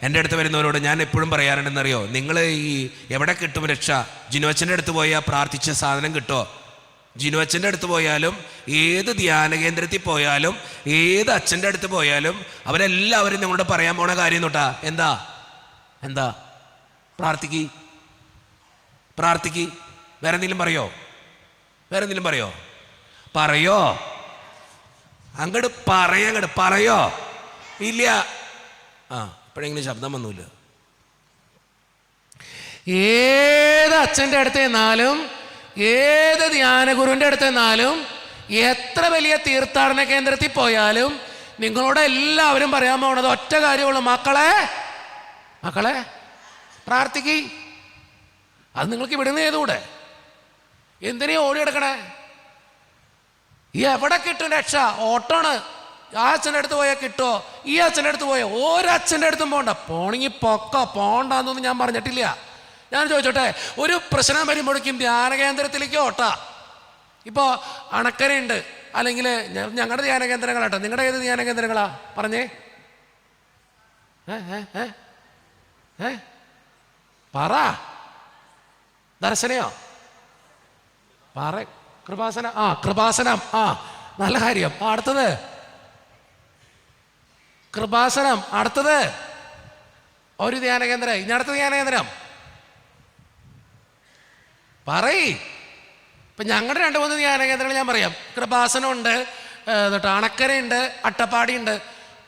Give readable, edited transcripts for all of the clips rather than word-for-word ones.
എൻ്റെ അടുത്ത് വരുന്നവരോട് ഞാൻ എപ്പോഴും പറയാറുണ്ടെന്നറിയോ, നിങ്ങൾ ഈ എവിടെ കിട്ടും രക്ഷ? ജിനുവച്ചൻ്റെ അടുത്ത് പോയാൽ പ്രാർത്ഥിച്ച സാധനം കിട്ടുമോ? ജിനുവച്ചൻ്റെ അടുത്ത് പോയാലും ഏത് ധ്യാന കേന്ദ്രത്തിൽ പോയാലും ഏത് അച്ഛൻ്റെ അടുത്ത് പോയാലും അവരെല്ലാവരും നിങ്ങളോട് പറയാൻ പോണ കാര്യം തൊട്ടാ എന്താ എന്താ പ്രാർത്ഥിക്ക്. വേറെ എന്തെങ്കിലും പറയോ? അങ്ങോട്ട് പറയോ? ഇല്ല. ഇപ്പോഴെങ്കിലും ശബ്ദം വന്നൂല്ല. ഏത് അച്ഛൻ്റെ അടുത്ത് നിന്നാലും ഏത് ധ്യാനഗുരുവിൻ്റെ അടുത്ത് നിന്നാലും എത്ര വലിയ തീർത്ഥാടന കേന്ദ്രത്തിൽ പോയാലും നിങ്ങളോട് എല്ലാവരും പറയാൻ പോണത് ഒറ്റ കാര്യമുള്ളൂ, മക്കളെ പ്രാർത്ഥിക്ക്. അത് നിങ്ങൾക്ക് ഇവിടുന്ന് ചെയ്തുകൂടെ? എന്തിനാ ഓടി കിടക്കണേ? ഈ എവിടെ കിട്ടും രക്ഷ? ഓട്ടോണ്. ആ അച്ഛൻ്റെ അടുത്ത് പോയാൽ കിട്ടുമോ? ഈ അച്ഛൻ്റെ അടുത്ത് പോയോ? ഒരച്ഛൻ്റെ അടുത്തും പോണെങ്കിൽ പോണ്ടാന്നൊന്നും ഞാൻ പറഞ്ഞിട്ടില്ല. ഞാൻ ചോദിച്ചോട്ടെ, ഒരു പ്രശ്നം വരുമ്പോഴേക്കും ധ്യാന കേന്ദ്രത്തിലേക്ക് ഓട്ടാ. ഇപ്പോൾ അണക്കരയുണ്ട്, അല്ലെങ്കിൽ ഞങ്ങളുടെ ധ്യാന കേന്ദ്രങ്ങളാട്ടോ. നിങ്ങളുടെ ഏത് ധ്യാന കേന്ദ്രങ്ങളാ പറഞ്ഞേ? പറ. ദർശനയോ? പറ. കൃപാസനം. നല്ല കാര്യം. അടുത്തത് കൃപാസനം. അടുത്തത് ഒരു ധ്യാന കേന്ദ്രം. ഇനി അടുത്ത ധ്യാന കേന്ദ്രം പറയ്. ഇപ്പം ഞങ്ങളുടെ 2-3 ധ്യാന കേന്ദ്രങ്ങൾ ഞാൻ പറയാം. കൃപാസനം ഉണ്ട്, അണക്കരയുണ്ട്, അട്ടപ്പാടിയുണ്ട്.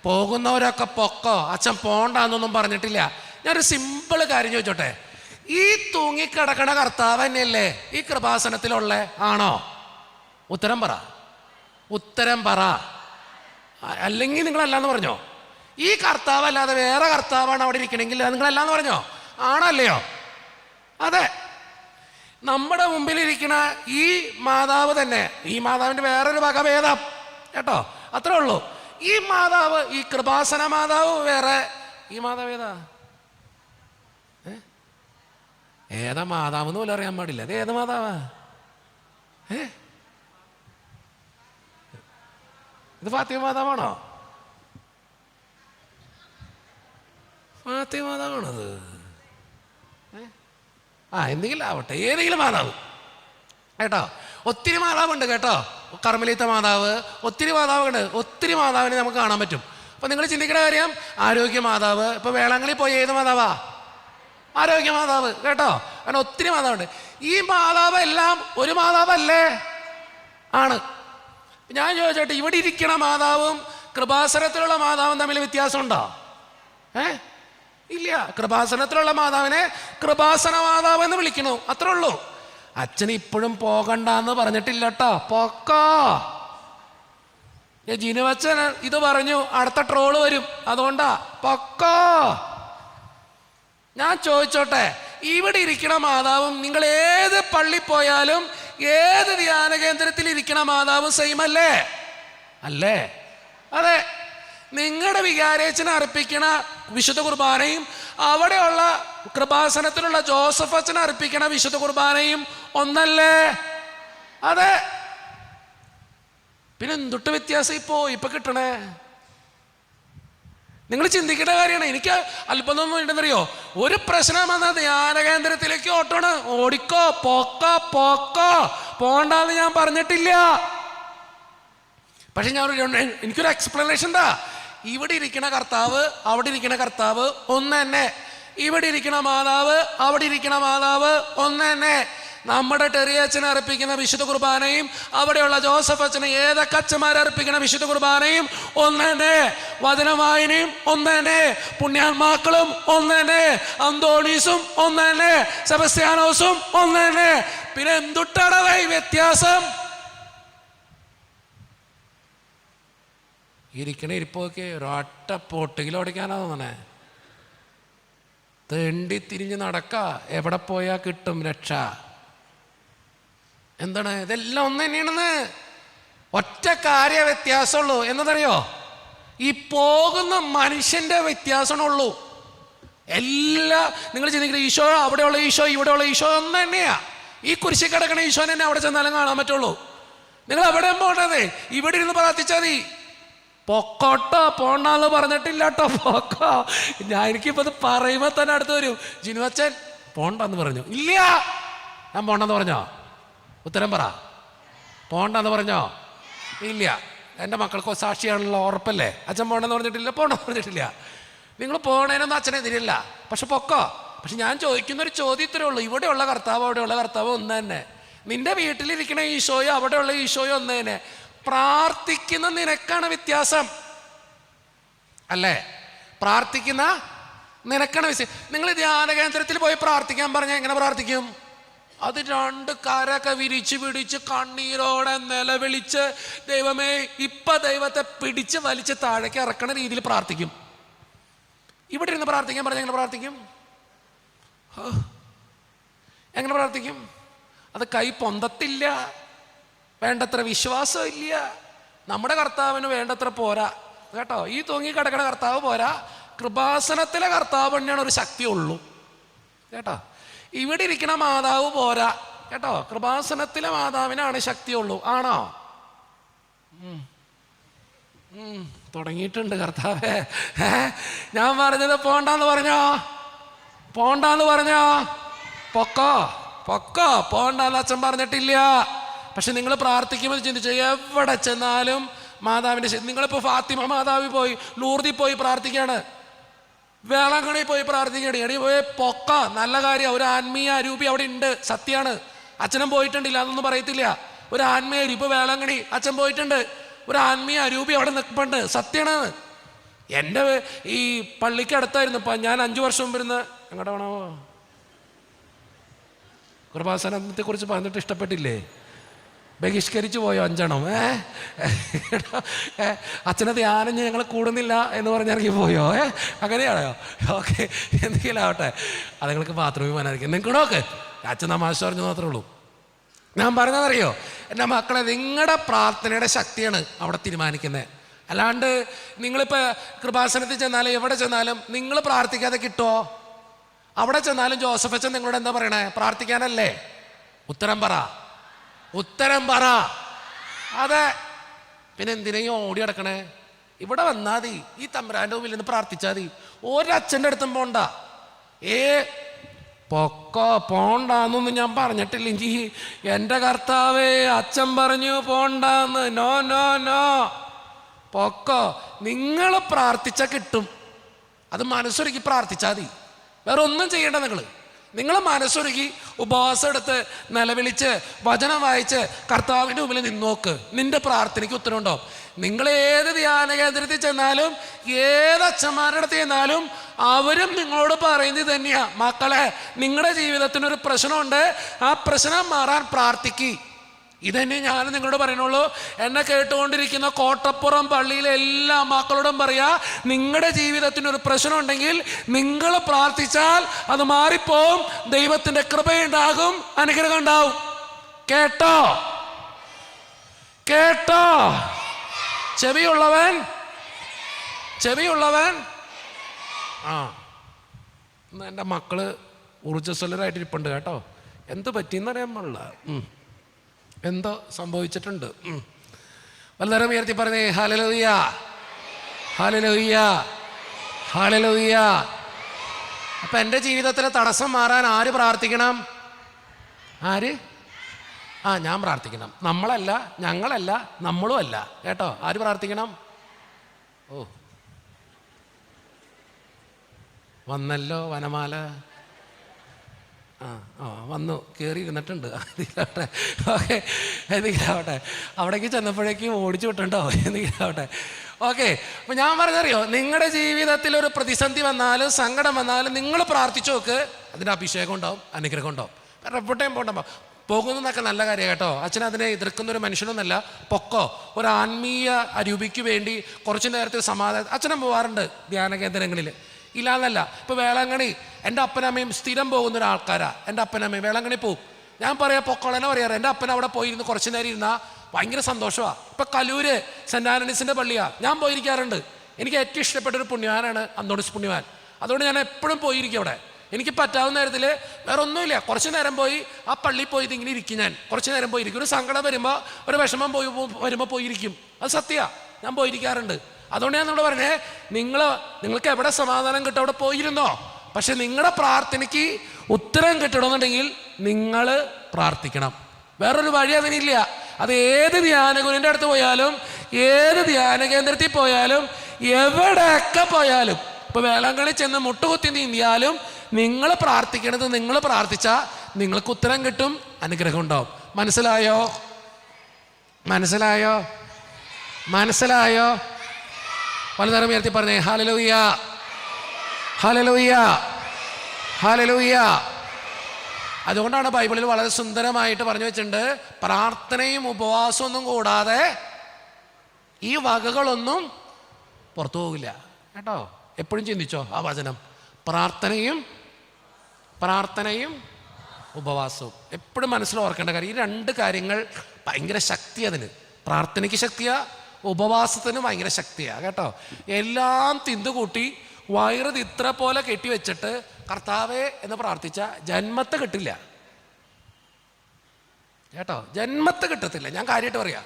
പോകുന്നവരൊക്കെ പൊക്കോ, അച്ഛൻ പോണ്ടാന്നൊന്നും പറഞ്ഞിട്ടില്ല. ഞാനൊരു സിമ്പിൾ കാര്യം ചോദിച്ചോട്ടെ, ഈ തൂങ്ങിക്കിടക്കണ കർത്താവ് തന്നെയല്ലേ ഈ കൃപാസനത്തിലുള്ള ആണോ? ഉത്തരം പറ. അല്ലെങ്കിൽ നിങ്ങളല്ലാന്ന് പറഞ്ഞോ? ഈ കർത്താവ് അല്ലാതെ വേറെ കർത്താവാണ് അവിടെ ഇരിക്കണമെങ്കിൽ നിങ്ങളല്ലാന്ന് പറഞ്ഞോ? ആണോ അല്ലയോ? അതെ. നമ്മുടെ മുമ്പിലിരിക്കുന്ന ഈ മാതാവ് തന്നെ, ഈ മാതാവിൻ്റെ വേറൊരു വകഭേദം കേട്ടോ, അത്രേ ഉള്ളൂ. ഈ മാതാവ്, ഈ കൃപാസന മാതാവ് വേറെ. ഈ മാതാവ് ഏതാ മാതാവ് എന്ന് പോലും അറിയാൻ പാടില്ല. അത് ഏത് മാതാവാ? ഇത് ഫാത്തിമ മാതാവാണോ? ഫാത്തിമ മാതാവാണത്? എന്തെങ്കിലും ആവട്ടെ, ഏതെങ്കിലും മാതാവ് കേട്ടോ. ഒത്തിരി മാതാവുണ്ട് കേട്ടോ. കർമ്മലീത്ത മാതാവ്, ഒത്തിരി മാതാവുണ്ട്. ഒത്തിരി മാതാവിനെ നമുക്ക് കാണാൻ പറ്റും. അപ്പം നിങ്ങൾ ചിന്തിക്കുന്ന കാര്യം, ആരോഗ്യ മാതാവ്. ഇപ്പോൾ വേളാങ്കണ്ണി പോയി ഏത് മാതാവാ? ആരോഗ്യ മാതാവ് കേട്ടോ. കാരണം ഒത്തിരി മാതാവുണ്ട്. ഈ മാതാവ് എല്ലാം ഒരു മാതാവല്ലേ? ആണ്. ഞാൻ ചോദിച്ചോട്ടെ, ഇവിടെ ഇരിക്കണ മാതാവും കൃപാസനത്തിലുള്ള മാതാവും തമ്മിൽ വ്യത്യാസമുണ്ടോ? ഇല്ല. കൃപാസനത്തിലുള്ള മാതാവിനെ കൃപാസന മാതാവ് എന്ന് വിളിക്കണു, അത്രേ ഉള്ളൂ. അച്ഛന് ഇപ്പോഴും പോകണ്ടെന്ന് പറഞ്ഞിട്ടില്ല കേട്ടോ. പൊക്കോ. ജിനുവച്ചൻ ഇത് പറഞ്ഞു, അടുത്ത ട്രോള് വരും, അതുകൊണ്ടാ. പൊക്കോ. ഞാൻ ചോദിച്ചോട്ടെ, ഇവിടെ ഇരിക്കണ മാതാവും നിങ്ങൾ ഏത് പള്ളി പോയാലും ഏത് ധ്യാന കേന്ദ്രത്തിൽ ഇരിക്കണ മാതാവും സെയിം അല്ലേ? അതെ. നിങ്ങളുടെ വികാരേച്ചന് അർപ്പിക്കണ വിശുദ്ധ കുർബാനയും അവിടെയുള്ള കൃപാസനത്തിലുള്ള ജോസഫ് അച്ഛന് അർപ്പിക്കണ വിശുദ്ധ കുർബാനയും ഒന്നല്ലേ? അതെ. പിന്നെ എന്തൊട്ട് വ്യത്യാസം ഇപ്പൊ കിട്ടണേ? നിങ്ങൾ ചിന്തിക്കേണ്ട കാര്യമാണ്. എനിക്ക് അല്പമൊന്നും ഉണ്ടെന്നറിയോ, ഒരു പ്രശ്നം വന്നാൽ ധ്യാന കേന്ദ്രത്തിലേക്ക് ഓട്ടോണ്. ഓടിക്കോ, പോക്കോ, പോണ്ടെന്ന് ഞാൻ പറഞ്ഞിട്ടില്ല. പക്ഷെ എനിക്കൊരു എക്സ്പ്ലനേഷൻ എന്താ? ഇവിടെ ഇരിക്കണ കർത്താവ് അവിടെ ഇരിക്കണ കർത്താവ് ഒന്ന് തന്നെ. ഇവിടെ ഇരിക്കണ മാതാവ് അവിടെ ഇരിക്കണ മാതാവ് ഒന്ന് തന്നെ. നമ്മുടെ ടെറിയച്ചനെ അർപ്പിക്കുന്ന വിശുദ്ധ കുർബാനയും അവിടെയുള്ള ജോസഫ് അച്ഛനെ ഏതൊക്കെ അച്ഛന്മാരെ അർപ്പിക്കുന്ന വിശുദ്ധ കുർബാനയും ഒന്ന് തന്നെ. വചനവായനയും ഒന്ന് തന്നെ. പുണ്യാത്മാക്കളും ഒന്ന് തന്നെ. അന്തോണീസും ഒന്ന് തന്നെ. സെബസ്ത്യാനോസും ഒന്ന് തന്നെ. പിന്നെ എന്തുട്ടടവേ വ്യത്യാസം? ഇരിക്കണ ഇരിപ്പൊക്കെ ഒരൊറ്റ പൊട്ടിയിൽ ഓടിക്കാനാ തോന്നണേ. തെണ്ടി തിരിഞ്ഞ് നടക്ക, എവിടെ പോയാൽ കിട്ടും രക്ഷ? എന്താണ്? ഇതെല്ലാം ഒന്ന് തന്നെയാണെന്ന്. ഒറ്റ കാര്യ വ്യത്യാസമുള്ളൂ. എന്നതറിയോ? ഈ പോകുന്ന മനുഷ്യന്റെ വ്യത്യാസമുള്ളൂ. നിങ്ങൾ ചിന്തിക്കുന്ന ഈശോ, അവിടെയുള്ള ഈശോ ഇവിടെയുള്ള ഈശോ ഒന്ന് തന്നെയാ. ഈ കുരിശിൽ കിടക്കണ ഈശോനെ തന്നെ അവിടെ ചെന്നാലും കാണാൻ പറ്റുള്ളൂ. നിങ്ങൾ എവിടെ പോകേണ്ടത്? ഇവിടെ ഇരുന്ന് പ്രാർത്ഥിച്ചാൽ മതി. പൊക്കോട്ടോ, പോണ്ടെന്ന് പറഞ്ഞിട്ടില്ല കേട്ടോ, പൊക്കോ. എനിക്കിപ്പോൾ ഇത് പറയുമ്പോൾ തന്നെ അടുത്ത് വരും, ജിനുവച്ചൻ പോണ്ടെന്ന് പറഞ്ഞു. ഇല്ല, ഞാൻ പോണ്ടെന്ന് പറഞ്ഞോ? ഉത്തരം പറ. പോണ്ടെന്ന് പറഞ്ഞോ? ഇല്ല. എൻ്റെ മക്കൾക്ക് സാക്ഷിയാണല്ലോ, ഉറപ്പല്ലേ? അച്ഛൻ പോണ്ടെന്ന് പറഞ്ഞിട്ടില്ല, പോണ്ടെന്ന് പറഞ്ഞിട്ടില്ല. നിങ്ങൾ പോകണേനൊന്നും അച്ഛനെതിരില്ല, പക്ഷെ പൊക്കോ. പക്ഷെ ഞാൻ ചോദിക്കുന്നൊരു ചോദ്യം ഇത്രേ ഉള്ളൂ, ഇവിടെയുള്ള കർത്താവ് അവിടെയുള്ള കർത്താവ് ഒന്ന് തന്നെ. നിന്റെ വീട്ടിലിരിക്കണ ഈശോയോ അവിടെയുള്ള ഈശോയോ ഒന്ന് തന്നെ. പ്രാർത്ഥിക്കുന്ന നിനക്കാണ് വ്യത്യാസം, അല്ലേ? പ്രാർത്ഥിക്കുന്ന നിനക്കാണ് വ്യത്യാസം. നിങ്ങൾ ധ്യാന കേന്ദ്രത്തിൽ പോയി പ്രാർത്ഥിക്കാൻ പറഞ്ഞാൽ എങ്ങനെ പ്രാർത്ഥിക്കും? അത് രണ്ട് കരൊക്കെ വിരിച്ച് പിടിച്ച് കണ്ണീരോടെ നിലവിളിച്ച് ദൈവമേ ഇപ്പൊ ദൈവത്തെ പിടിച്ച് വലിച്ച് താഴേക്ക് ഇറക്കണ രീതിയിൽ പ്രാർത്ഥിക്കും. ഇവിടെ ഇരുന്ന് പ്രാർത്ഥിക്കാൻ പറഞ്ഞാൽ എങ്ങനെ പ്രാർത്ഥിക്കും? എങ്ങനെ പ്രാർത്ഥിക്കും? അത് കൈ പൊന്തത്തില്ല, വേണ്ടത്ര വിശ്വാസം ഇല്ല. നമ്മുടെ കർത്താവിന് വേണ്ടത്ര പോരാ കേട്ടോ. ഈ തൂങ്ങി കിടക്കണ കർത്താവ് പോരാ, കൃപാസനത്തിലെ കർത്താവ് തന്നെയാണ് ഒരു ശക്തി ഉള്ളൂ കേട്ടോ. ഇവിടെ ഇരിക്കണ മാതാവ് പോരാ കേട്ടോ, കൃപാസനത്തിലെ മാതാവിനാണ് ശക്തിയുള്ളൂ. ആണോ? തുടങ്ങിയിട്ടുണ്ട് കർത്താവേ. ഞാൻ പറഞ്ഞത് പോണ്ടെന്ന് പറഞ്ഞോ? പോണ്ടെന്ന് പറഞ്ഞോ? പൊക്കോ പൊക്കോ, പോണ്ടെന്ന് അച്ഛൻ പറഞ്ഞിട്ടില്ല. പക്ഷെ നിങ്ങൾ പ്രാർത്ഥിക്കുമ്പോൾ ചിന്തിച്ചു, എവിടെ ചെന്നാലും മാതാവിൻ്റെ. നിങ്ങളിപ്പോൾ ഫാത്തിമ മാതാവിൽ പോയി, ലൂർദിൽ പോയി പ്രാർത്ഥിക്കുകയാണ്, വേളാങ്കണ്ണി പോയി പ്രാർത്ഥിക്കുകയാണ്. എടി പോയി പൊക്ക, നല്ല കാര്യം. ഒരു ആത്മീയ അരൂപി അവിടെ ഉണ്ട്, സത്യമാണ്. അച്ഛനും പോയിട്ടുണ്ടില്ല, അതൊന്നും പറയത്തില്ല. ഒരു ആത്മീയ അരൂപി, ഇപ്പോൾ വേളാങ്കണ്ണി അച്ഛൻ പോയിട്ടുണ്ട്, ഒരു ആത്മീയ അരൂപി അവിടെ നിൽപ്പുണ്ട്, സത്യമാണ്. എൻ്റെ ഈ പള്ളിക്ക് അടുത്തായിരുന്നു ഇപ്പം. ഞാൻ 5 വർഷം മുമ്പ് ഇരുന്ന് എങ്ങോട്ട് വേണോ കൃപാസനത്തെ കുറിച്ച് പറഞ്ഞിട്ട് ഇഷ്ടപ്പെട്ടില്ലേ? ബഹിഷ്കരിച്ചു പോയോ 5 എണ്ണം? അച്ഛനെ ധ്യാനം ഞങ്ങൾ കൂടുന്നില്ല എന്ന് പറഞ്ഞിറങ്ങി പോയോ? അങ്ങനെയാണോ? ഓക്കെ, എന്തെങ്കിലും ആവട്ടെ, അത് നിങ്ങൾക്ക് ബാത്റൂമിൽ പോകാനായിരിക്കും. നിങ്ങൾക്കോക്കെ അച്ഛൻ തമാശ പറഞ്ഞു മാത്രമേ ഉള്ളൂ. ഞാൻ പറഞ്ഞതറിയോ, എൻ്റെ മക്കളെ, നിങ്ങളുടെ പ്രാർത്ഥനയുടെ ശക്തിയാണ് അവിടെ തീരുമാനിക്കുന്നത്. അല്ലാണ്ട് നിങ്ങളിപ്പോൾ കൃപാസനത്തിൽ ചെന്നാലും എവിടെ ചെന്നാലും നിങ്ങൾ പ്രാർത്ഥിക്കാതെ കിട്ടുമോ? അവിടെ ചെന്നാലും ജോസഫ് അച്ഛൻ നിങ്ങളോട് എന്താ പറയണേ? പ്രാർത്ഥിക്കാനല്ലേ? ഉത്തരം പറ, ഉത്തരം പറ. അതെ, പിന്നെ എന്തിനേയും ഓടി കിടക്കണേ? ഇവിടെ വന്നാൽ മതി, ഈ തമ്പുരാൻ്റെ മുമ്പിൽ നിന്ന് പ്രാർത്ഥിച്ചാൽ മതി. ഒരച്ഛൻ്റെ അടുത്തും പോണ്ട. പൊക്കോ പോണ്ടാന്നൊന്നും ഞാൻ പറഞ്ഞിട്ടില്ലെങ്കിൽ എൻ്റെ കർത്താവേ അച്ഛൻ പറഞ്ഞു പോണ്ടാന്ന്. നോ നോ നോ, പൊക്കോ. നിങ്ങൾ പ്രാർത്ഥിച്ചാൽ കിട്ടും. അത് മനസ്സൊരുക്കി പ്രാർത്ഥിച്ചാൽ മതി, വേറെ ഒന്നും ചെയ്യേണ്ട. നിങ്ങൾ മനസ്സൊരുക്കി ഉപവാസം എടുത്ത് നിലവിളിച്ച് വചനം വായിച്ച് കർത്താവിൻ്റെ മുമ്പിൽ നിന്നോക്ക്, നിന്റെ പ്രാർത്ഥനയ്ക്ക് ഉത്തരവുണ്ടാവും. നിങ്ങൾ ഏത് ധ്യാന കേന്ദ്രത്തിൽ ചെന്നാലും ഏത് അച്ഛന്മാരുടെ അടുത്ത് ചെന്നാലും അവരും നിങ്ങളോട് പറയുന്നത് തന്നെയാ, മക്കളെ നിങ്ങളുടെ ജീവിതത്തിനൊരു പ്രശ്നമുണ്ട്, ആ പ്രശ്നം മാറാൻ പ്രാർത്ഥിക്കുക. ഇതന്നെ ഞാൻ നിങ്ങളോട് പറയണുള്ളൂ. എന്നെ കേട്ടുകൊണ്ടിരിക്കുന്ന കോട്ടപ്പുറം പള്ളിയിലെ എല്ലാ മക്കളോടും പറയാ, നിങ്ങളുടെ ജീവിതത്തിനൊരു പ്രശ്നം ഉണ്ടെങ്കിൽ നിങ്ങൾ പ്രാർത്ഥിച്ചാൽ അത് മാറിപ്പോവും, ദൈവത്തിൻ്റെ കൃപയുണ്ടാകും, അനുഗ്രഹം ഉണ്ടാവും. കേട്ടോ കേട്ടോ? ചെവിയുള്ളവൻ ഇന്ന് എൻ്റെ മക്കള് ഊർജ്ജസ്വലരായിട്ടിരിപ്പുണ്ട് കേട്ടോ. എന്ത് പറ്റിയെന്നറിയാൻ പാടില്ല, എന്തോ സംഭവിച്ചിട്ടുണ്ട്. വല്ലതും ഉയർത്തി പറഞ്ഞേ ഹല്ലേലൂയ, ഹല്ലേലൂയ, ഹല്ലേലൂയ. അപ്പം എൻ്റെ ജീവിതത്തിലെ തടസ്സം മാറാൻ ആര് പ്രാർത്ഥിക്കണം? ആര്? ഞാൻ പ്രാർത്ഥിക്കണം. നമ്മളല്ല, ഞങ്ങളല്ല, നമ്മളും അല്ല കേട്ടോ. ആര് പ്രാർത്ഥിക്കണം? വന്നല്ലോ വനമാല. വന്നു കയറി ഇരുന്നിട്ടുണ്ട്. ഓക്കെ, എന്തെങ്കിലും ആവട്ടെ. അവിടേക്ക് ചെന്നപ്പോഴേക്കും ഓടിച്ചു വിട്ടുണ്ടോ? എന്തെങ്കിലും ആവട്ടെ. ഓക്കെ, അപ്പം ഞാൻ പറഞ്ഞറിയോ, നിങ്ങളുടെ ജീവിതത്തിൽ ഒരു പ്രതിസന്ധി വന്നാലും സങ്കടം വന്നാലും നിങ്ങൾ പ്രാർത്ഥിച്ചു നോക്ക്, അതിൻ്റെ അഭിഷേകം ഉണ്ടാവും, അനുഗ്രഹം ഉണ്ടാവും. കാരണം എപ്പോഴേയും പോകണ്ട. പോകുന്നതൊക്കെ നല്ല കാര്യം കേട്ടോ. അച്ഛൻ അതിനെ എതിർക്കുന്നൊരു മനുഷ്യനൊന്നല്ല. പൊക്കോ, ഒരു ആത്മീയ അരൂപിക്ക് വേണ്ടി കുറച്ച് നേരത്തെ സമാധാനം. അച്ഛനും പോകാറുണ്ട് ധ്യാന കേന്ദ്രങ്ങളിൽ, ഇല്ലാന്നല്ല. ഇപ്പോൾ വേളാങ്കണ്ണി എൻ്റെ അപ്പനമ്മയും സ്ഥിരം പോകുന്ന ഒരാൾക്കാരാണ്. എൻ്റെ അപ്പനമ്മയും വേളാങ്കണ്ണി പോവും. ഞാൻ പറയാം പൊക്കോളെന്നെ പറയാറ്. എൻ്റെ അപ്പൻ അവിടെ പോയിരുന്ന് കുറച്ച് നേരം ഇരുന്നാൽ ഭയങ്കര സന്തോഷമാണ്. ഇപ്പം കലൂര് സെൻറ്റ് ആൻ്റണീസിൻ്റെ പള്ളിയാണ്, ഞാൻ പോയിരിക്കാറുണ്ട്. എനിക്ക് ഏറ്റവും ഇഷ്ടപ്പെട്ടൊരു പുണ്യവാനാണ് അന്തോണീസ് പുണ്യവാൻ. അതുകൊണ്ട് ഞാൻ എപ്പോഴും പോയിരിക്കും അവിടെ. എനിക്ക് പറ്റാവുന്ന നേരത്തിൽ വേറെ ഒന്നുമില്ല, കുറച്ച് നേരം പോയി ആ പള്ളിയിൽ പോയി ഇങ്ങനെ ഇരിക്കും. ഞാൻ കുറച്ച് നേരം പോയിരിക്കും. ഒരു സങ്കടം വരുമ്പോൾ, ഒരു വിഷമം വരുമ്പോൾ പോയിരിക്കും. അത് സത്യമാണ്, ഞാൻ പോയിരിക്കാറുണ്ട്. അതുകൊണ്ട് ഞാൻ നിങ്ങളോട് പറഞ്ഞേ, നിങ്ങൾക്ക് എവിടെ സമാധാനം കിട്ടും അവിടെ പോയിരുന്നോ. പക്ഷെ നിങ്ങളുടെ പ്രാർത്ഥനയ്ക്ക് ഉത്തരം കിട്ടണമെന്നുണ്ടെങ്കിൽ നിങ്ങൾ പ്രാർത്ഥിക്കണം. വേറൊരു വഴി അതിനില്ല. അത് ഏത് ധ്യാനഗുരുവിൻ്റെ അടുത്ത് പോയാലും, ഏത് ധ്യാന കേന്ദ്രത്തിൽ പോയാലും, എവിടെയൊക്കെ പോയാലും, ഇപ്പോൾ വേളാങ്കണ്ണി ചെന്ന് മുട്ടുകുത്തി നീന്തിയാലും നിങ്ങൾ പ്രാർത്ഥിക്കണത് നിങ്ങൾ പ്രാർത്ഥിച്ചാൽ നിങ്ങൾക്ക് ഉത്തരം കിട്ടും, അനുഗ്രഹം ഉണ്ടാവും. മനസ്സിലായോ? മനസ്സിലായോ? മനസ്സിലായോ? പലതരം ഉയർത്തി പറഞ്ഞേ ഹല്ലേലൂയ, ഹല്ലേലൂയ, ഹല്ലേലൂയ. അതുകൊണ്ടാണ് ബൈബിളിൽ വളരെ സുന്ദരമായിട്ട് പറഞ്ഞു വെച്ചിട്ടുണ്ട്, പ്രാർത്ഥനയും ഉപവാസവും ഒന്നും കൂടാതെ ഈ വകകളൊന്നും പുറത്തു പോകില്ല കേട്ടോ. എപ്പോഴും ചിന്തിച്ചോ ആ വചനം. പ്രാർത്ഥനയും ഉപവാസവും എപ്പോഴും മനസ്സിൽ ഓർക്കേണ്ട കാര്യം. ഈ രണ്ട് കാര്യങ്ങൾ ഭയങ്കര ശക്തി. അതിന് പ്രാർത്ഥനയ്ക്ക് ശക്തിയാ, ഉപവാസത്തിന് ഭയങ്കര ശക്തിയാ കേട്ടോ. എല്ലാം തിന്നുകൂട്ടി വയറ് ഇത്ര പോലെ കെട്ടിവെച്ചിട്ട് കർത്താവേ എന്ന് പ്രാർത്ഥിച്ച ജന്മത്തെ കിട്ടില്ല കേട്ടോ, ജന്മത്തെ കിട്ടത്തില്ല. ഞാൻ കാര്യമായിട്ട് പറയാം.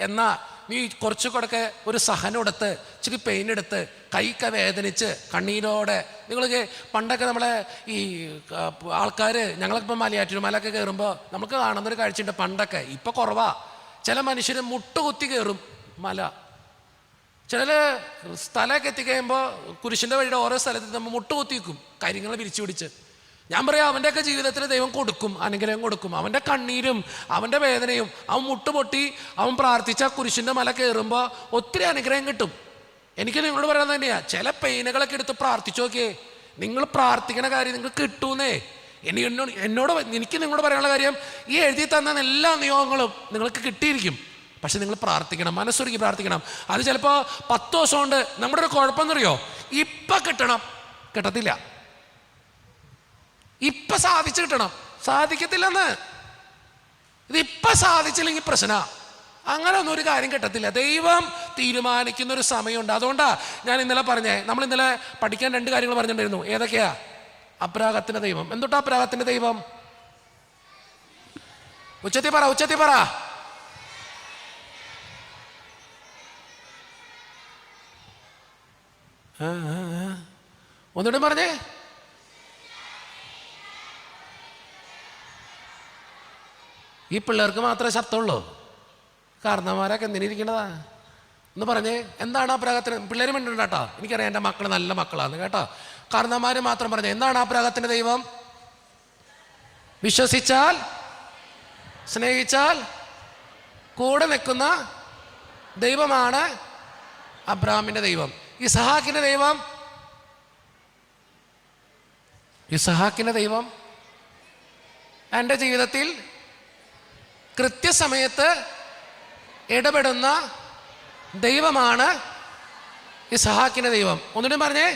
എന്നാൽ നീ കുറച്ചുകൂടെ ഒരു സഹനം എടുത്ത്, ഇച്ചിരി പെയിൻ എടുത്ത്, കൈക്ക വേദനിച്ച് കണ്ണീരോടെ, നിങ്ങൾക്ക് പണ്ടൊക്കെ നമ്മളെ ഈ ആൾക്കാർ, ഞങ്ങളിപ്പോൾ മലയാറ്റൂർമലയൊക്കെ കയറുമ്പോൾ നമുക്ക് കാണുന്നൊരു കാഴ്ചയുണ്ട്. പണ്ടൊക്കെ, ഇപ്പം കുറവാ, ചില മനുഷ്യർ മുട്ടുകുത്തി കയറും മല. ചില സ്ഥലമൊക്കെ എത്തിക്കഴിയുമ്പോൾ കുരിശിൻ്റെ വഴിയുടെ ഓരോ സ്ഥലത്ത് നമ്മൾ മുട്ടുകുത്തി വെക്കും, കാര്യങ്ങൾ പിരിച്ചു പിടിച്ച്. ഞാൻ പറയാം, അവൻ്റെയൊക്കെ ജീവിതത്തിൽ ദൈവം കൊടുക്കും, അനുഗ്രഹം കൊടുക്കും. അവൻ്റെ കണ്ണീരും അവൻ്റെ വേദനയും അവൻ മുട്ടുപൊട്ടി അവൻ പ്രാർത്ഥിച്ച കുരിശിൻ്റെ മല കയറുമ്പോൾ ഒത്തിരി അനുഗ്രഹം കിട്ടും. എനിക്ക് നിങ്ങളോട് പറയാൻ തന്നെയാണ്, ചില പെയിനുകളൊക്കെ എടുത്ത് പ്രാർത്ഥിച്ചു നോക്കിയേ, നിങ്ങൾ പ്രാർത്ഥിക്കണ കാര്യം നിങ്ങൾക്ക് കിട്ടൂന്നേ. എനിക്ക് നിങ്ങളോട് പറയാനുള്ള കാര്യം, ഈ എഴുതി തന്ന എല്ലാ നിയോഗങ്ങളും നിങ്ങൾക്ക് കിട്ടിയിരിക്കും. പക്ഷെ നിങ്ങൾ പ്രാർത്ഥിക്കണം, മനസ്സൊരുക്കി പ്രാർത്ഥിക്കണം. അത് ചിലപ്പോൾ 10 ദിവസം കൊണ്ട്. നമ്മുടെ ഒരു കുഴപ്പമെന്നറിയോ, ഇപ്പം കിട്ടത്തില്ല, ഇപ്പം സാധിച്ചു കിട്ടണം, സാധിക്കത്തില്ലെന്ന്. ഇതിപ്പം സാധിച്ചില്ലെങ്കിൽ പ്രശ്ന. അങ്ങനെ ഒന്നും ഒരു കാര്യം കിട്ടത്തില്ല. ദൈവം തീരുമാനിക്കുന്ന ഒരു സമയമുണ്ട്. അതുകൊണ്ടാണ് ഞാൻ ഇന്നലെ പറഞ്ഞേ, നമ്മൾ ഇന്നലെ പഠിക്കാൻ 2 കാര്യങ്ങൾ പറഞ്ഞിട്ടുണ്ടായിരുന്നു. ഏതൊക്കെയാ? അബ്രാഹത്തിന്റെ ദൈവം. എന്തുട്ടാ അബ്രാഹത്തിന്റെ ദൈവം? ഉച്ചത്തി പറ. ഒന്നുകൂടെ പറഞ്ഞേ. ഈ പിള്ളേർക്ക് മാത്രമേ ശബ്ദമുള്ളൂ, കാരണന്മാരൊക്കെ എന്തിനിരിക്കണതാ? ഒന്ന് പറഞ്ഞേ, എന്താണ് അബ്രാഹത്തിന്? പിള്ളേർ മിണ്ടുണ്ട് കേട്ടോ, എനിക്കറിയാം എൻ്റെ മക്കൾ നല്ല മക്കളാണ് കേട്ടോ. കാരണന്മാർ മാത്രം പറഞ്ഞേ, എന്താണ് അബ്രാഹത്തിന്റെ ദൈവം? വിശ്വസിച്ചാൽ, സ്നേഹിച്ചാൽ കൂടെ നിൽക്കുന്ന ദൈവമാണ് അബ്രാഹാമിന്റെ ദൈവം. ഇസഹാക്കിന്റെ ദൈവം എൻ്റെ ജീവിതത്തിൽ കൃത്യസമയത്ത് ഇടപെടുന്ന ദൈവമാണ് ഇസഹാക്കിന്റെ ദൈവം. ഒന്നുകൂടി പറഞ്ഞേ.